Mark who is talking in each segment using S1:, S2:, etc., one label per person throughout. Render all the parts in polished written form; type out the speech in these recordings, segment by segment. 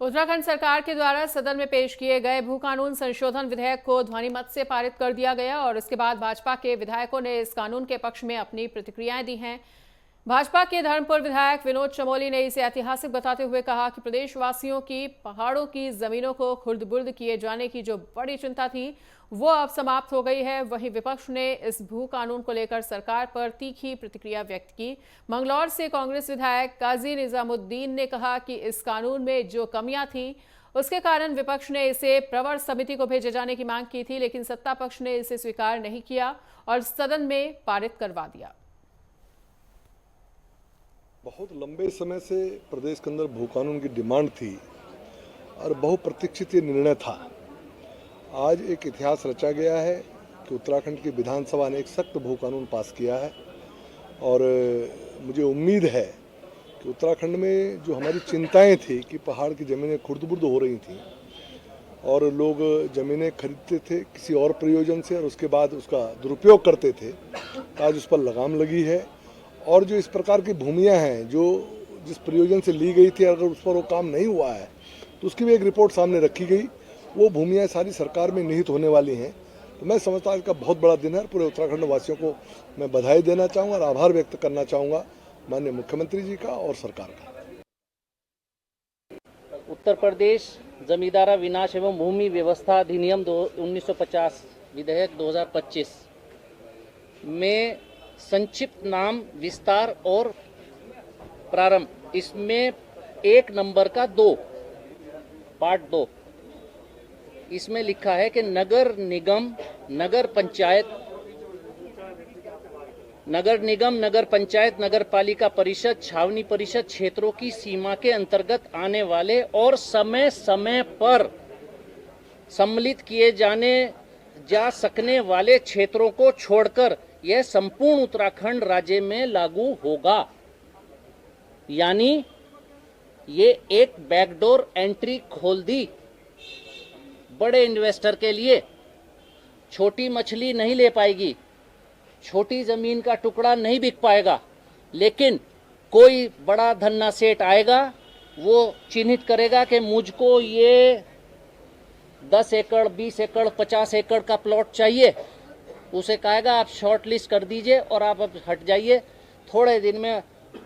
S1: उत्तराखंड सरकार के द्वारा सदन में पेश किए गए भू कानून संशोधन विधेयक को ध्वनिमत से पारित कर दिया गया और इसके बाद भाजपा के विधायकों ने इस कानून के पक्ष में अपनी प्रतिक्रियाएं दी हैं। भाजपा के धर्मपुर विधायक विनोद चमोली ने इसे ऐतिहासिक बताते हुए कहा कि प्रदेशवासियों की पहाड़ों की जमीनों को खुर्द-बुर्द किए जाने की जो बड़ी चिंता थी वो अब समाप्त हो गई है। वहीं विपक्ष ने इस भू कानून को लेकर सरकार पर तीखी प्रतिक्रिया व्यक्त की। मंगलौर से कांग्रेस विधायक काजी निजामुद्दीन ने कहा कि इस कानून में जो कमियां थी उसके कारण विपक्ष ने इसे प्रवर समिति को भेजे जाने की मांग की थी, लेकिन सत्ता पक्ष ने इसे स्वीकार नहीं किया और सदन में पारित करवा दिया।
S2: बहुत लंबे समय से प्रदेश के अंदर भू कानून की डिमांड थी और बहुप्रतीक्षित ये निर्णय था। आज एक इतिहास रचा गया है कि उत्तराखंड की विधानसभा ने एक सख्त भू कानून पास किया है और मुझे उम्मीद है कि उत्तराखंड में जो हमारी चिंताएं थी कि पहाड़ की ज़मीनें खुर्द-बुर्द हो रही थीं और लोग ज़मीनें खरीदते थे किसी और प्रयोजन से और उसके बाद उसका दुरुपयोग करते थे, आज उस पर लगाम लगी है। और जो इस प्रकार की भूमियां हैं जो जिस प्रयोजन से ली गई थी, अगर उस पर वो काम नहीं हुआ है तो उसकी भी एक रिपोर्ट सामने रखी गई। वो भूमियां सारी सरकार में निहित होने वाली हैं। तो मैं समझता हूँ इसका बहुत बड़ा दिन है। पूरे उत्तराखंड वासियों को मैं बधाई देना चाहूँगा और आभार व्यक्त करना चाहूँगा माननीय मुख्यमंत्री जी का और सरकार का।
S3: उत्तर प्रदेश जमींदारा विनाश एवं भूमि व्यवस्था अधिनियम 1950 विधेयक 2025 में संक्षिप्त नाम, विस्तार और प्रारंभ, इसमें 1 नंबर का 2 पार्ट 2 इसमें लिखा है कि नगर निगम, नगर पंचायत, नगर पालिका परिषद, छावनी परिषद क्षेत्रों की सीमा के अंतर्गत आने वाले और समय समय पर सम्मिलित किए जा सकने वाले क्षेत्रों को छोड़कर यह संपूर्ण उत्तराखंड राज्य में लागू होगा। यानी ये एक बैकडोर एंट्री खोल दी बड़े इन्वेस्टर के लिए। छोटी मछली नहीं ले पाएगी, छोटी जमीन का टुकड़ा नहीं बिक पाएगा, लेकिन कोई बड़ा धन्ना सेठ आएगा, वो चिन्हित करेगा कि मुझको ये 10 एकड़, 20 एकड़, 50 एकड़ का प्लॉट चाहिए। उसे कहेगा आप शॉर्ट लिस्ट कर दीजिए और आप अब हट जाइए। थोड़े दिन में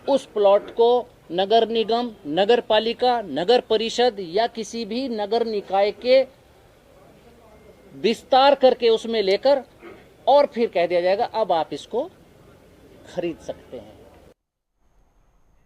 S3: उस प्लॉट को नगर निगम, नगर पालिका, नगर परिषद या किसी भी नगर निकाय के विस्तार करके उसमें लेकर और फिर कह दिया जाएगा अब आप इसको खरीद सकते हैं।